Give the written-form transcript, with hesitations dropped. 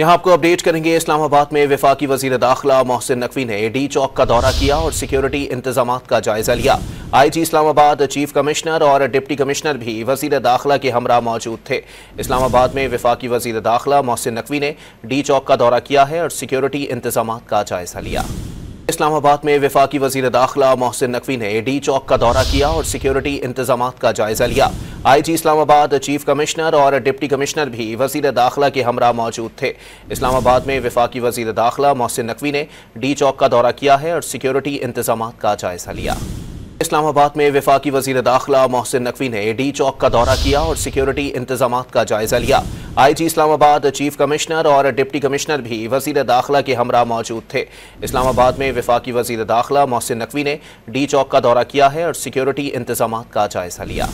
यहाँ आपको अपडेट करेंगे। इस्लामाबाद में वफाकी वजीर दाखिला मोहसिन नकवी ने डी चौक का दौरा किया और सिक्योरिटी इंतजामात का जायजा लिया। IG इस्लामाबाद, चीफ कमिश्नर और डिप्टी कमिश्नर भी वजीर दाखिला के हमरा मौजूद थे। इस्लामाबाद में वफाकी वजीर दाखिला मोहसिन नकवी ने डी चौक का दौरा किया है और सिक्योरिटी इंतजामात का जायजा लिया। इस्लामाबाद में वफाकी वजीर दाखिला मोहसिन नकवी ने डी चौक का दौरा किया और सिक्योरिटी इंतजामात का जायजा लिया। IG इस्लामाबाद, चीफ कमिश्नर और डिप्टी कमिश्नर भी वजीर दाखिला के हमरा मौजूद थे। इस्लामाबाद में वफाकी वजीर दाखिला मोहसिन नकवी ने डी चौक का दौरा किया है और सिक्योरिटी इंतजामात का जायजा लिया। इस्लामाबाद में वफाकी वजीर दाखिला मोहसिन नकवी ने डी चौक का दौरा किया और सिक्योरिटी इंतजामात का जायजा लिया। IG इस्लामाबाद, चीफ कमिश्नर और डिप्टी कमिश्नर भी वजीर दाखिला के हमरा मौजूद थे। इस्लामाबाद में वफाकी वजीर दाखिला मोहसिन नकवी ने डी चौक का दौरा किया है और सिक्योरिटी इंतजामात का जायजा लिया।